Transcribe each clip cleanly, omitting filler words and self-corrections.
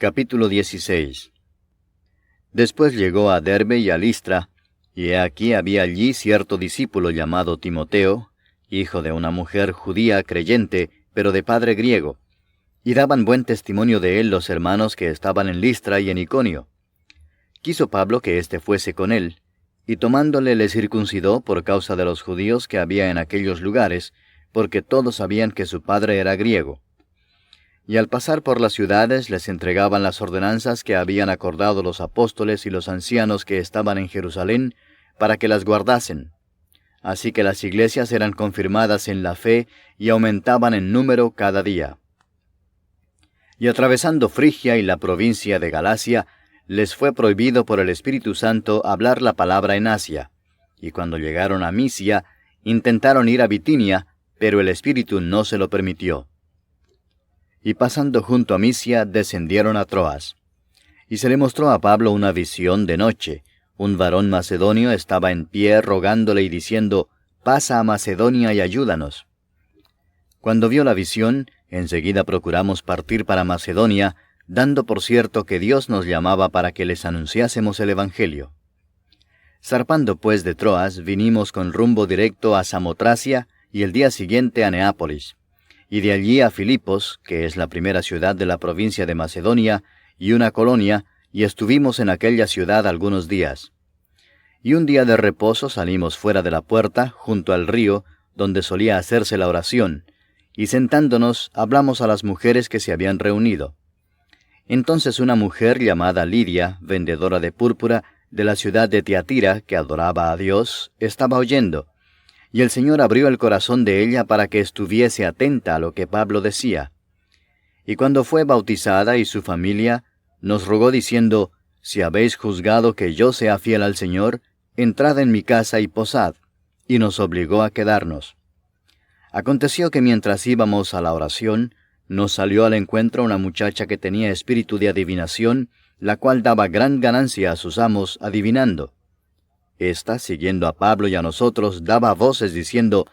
Capítulo 16. Después llegó a Derbe y a Listra, y he aquí había allí cierto discípulo llamado Timoteo, hijo de una mujer judía creyente, pero de padre griego, y daban buen testimonio de él los hermanos que estaban en Listra y en Iconio. Quiso Pablo que éste fuese con él, y tomándole le circuncidó por causa de los judíos que había en aquellos lugares, porque todos sabían que su padre era griego. Y al pasar por las ciudades les entregaban las ordenanzas que habían acordado los apóstoles y los ancianos que estaban en Jerusalén, para que las guardasen. Así que las iglesias eran confirmadas en la fe y aumentaban en número cada día. Y atravesando Frigia y la provincia de Galacia, les fue prohibido por el Espíritu Santo hablar la palabra en Asia. Y cuando llegaron a Misia, intentaron ir a Bitinia, pero el Espíritu no se lo permitió. Y pasando junto a Misia, descendieron a Troas. Y se le mostró a Pablo una visión de noche. Un varón macedonio estaba en pie rogándole y diciendo, «Pasa a Macedonia y ayúdanos». Cuando vio la visión, enseguida procuramos partir para Macedonia, dando por cierto que Dios nos llamaba para que les anunciásemos el Evangelio. Zarpando pues de Troas, vinimos con rumbo directo a Samotracia y el día siguiente a Neápolis, y de allí a Filipos, que es la primera ciudad de la provincia de Macedonia, y una colonia, y estuvimos en aquella ciudad algunos días. Y un día de reposo salimos fuera de la puerta, junto al río, donde solía hacerse la oración, y sentándonos hablamos a las mujeres que se habían reunido. Entonces una mujer llamada Lidia, vendedora de púrpura, de la ciudad de Tiatira, que adoraba a Dios, estaba oyendo, y el Señor abrió el corazón de ella para que estuviese atenta a lo que Pablo decía. Y cuando fue bautizada y su familia, nos rogó diciendo, «Si habéis juzgado que yo sea fiel al Señor, entrad en mi casa y posad», y nos obligó a quedarnos. Aconteció que mientras íbamos a la oración, nos salió al encuentro una muchacha que tenía espíritu de adivinación, la cual daba gran ganancia a sus amos adivinando. Esta, siguiendo a Pablo y a nosotros, daba voces diciendo,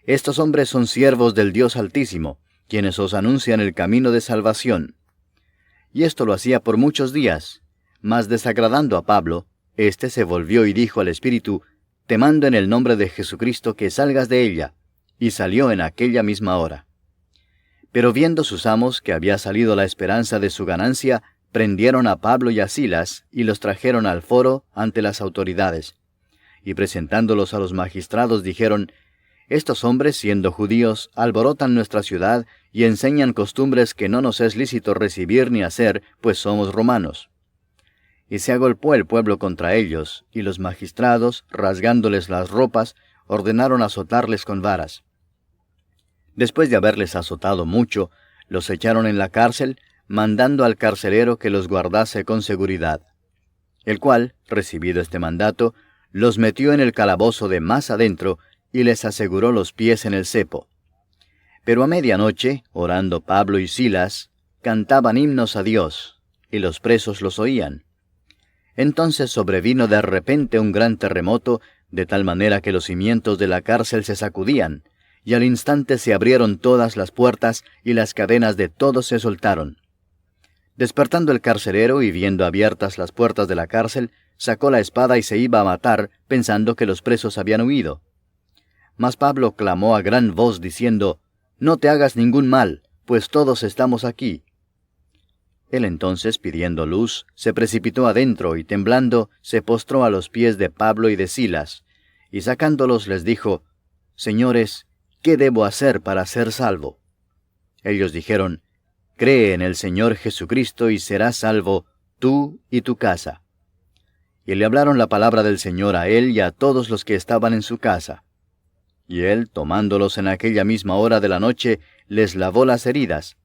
«Estos hombres son siervos del Dios Altísimo, quienes os anuncian el camino de salvación». Y esto lo hacía por muchos días, mas desagradando a Pablo, éste se volvió y dijo al espíritu, «Te mando en el nombre de Jesucristo que salgas de ella», y salió en aquella misma hora. Pero viendo sus amos que había salido la esperanza de su ganancia, prendieron a Pablo y a Silas, y los trajeron al foro ante las autoridades. Y presentándolos a los magistrados dijeron, «Estos hombres, siendo judíos, alborotan nuestra ciudad, y enseñan costumbres que no nos es lícito recibir ni hacer, pues somos romanos». Y se agolpó el pueblo contra ellos, y los magistrados, rasgándoles las ropas, ordenaron azotarles con varas. Después de haberles azotado mucho, los echaron en la cárcel, mandando al carcelero que los guardase con seguridad. El cual, recibido este mandato, los metió en el calabozo de más adentro, y les aseguró los pies en el cepo. Pero a medianoche, orando Pablo y Silas, cantaban himnos a Dios, y los presos los oían. Entonces sobrevino de repente un gran terremoto, de tal manera que los cimientos de la cárcel se sacudían, y al instante se abrieron todas las puertas, y las cadenas de todos se soltaron. Despertando el carcelero y viendo abiertas las puertas de la cárcel, sacó la espada y se iba a matar, pensando que los presos habían huido. Mas Pablo clamó a gran voz, diciendo, «No te hagas ningún mal, pues todos estamos aquí». Él entonces, pidiendo luz, se precipitó adentro, y temblando, se postró a los pies de Pablo y de Silas, y sacándolos les dijo, «Señores, ¿qué debo hacer para ser salvo?» Ellos dijeron, «Cree en el Señor Jesucristo y serás salvo, tú y tu casa». Y le hablaron la palabra del Señor a él y a todos los que estaban en su casa. Y él, tomándolos en aquella misma hora de la noche, les lavó las heridas,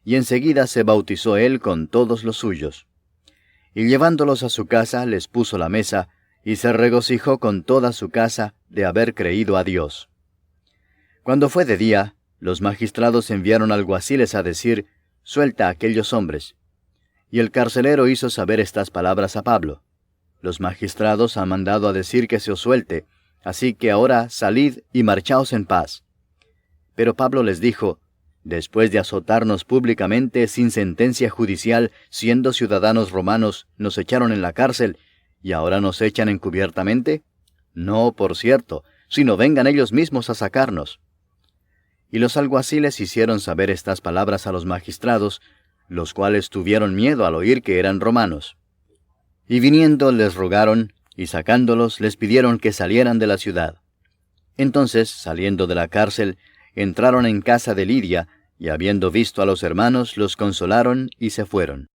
y enseguida se bautizó él con todos los suyos. Y llevándolos a su casa, les puso la mesa, y se regocijó con toda su casa de haber creído a Dios. Cuando fue de día, los magistrados enviaron alguaciles a decir, «Suelta a aquellos hombres». Y el carcelero hizo saber estas palabras a Pablo. «Los magistrados han mandado a decir que se os suelte, así que ahora salid y marchaos en paz». Pero Pablo les dijo, Después de azotarnos públicamente sin sentencia judicial, siendo ciudadanos romanos, nos echaron en la cárcel, ¿y ahora nos echan encubiertamente? No, por cierto, sino vengan ellos mismos a sacarnos. Y los alguaciles hicieron saber estas palabras a los magistrados, los cuales tuvieron miedo al oír que eran romanos. Y viniendo les rogaron, y sacándolos les pidieron que salieran de la ciudad. Entonces, saliendo de la cárcel, entraron en casa de Lidia, y habiendo visto a los hermanos, los consolaron y se fueron.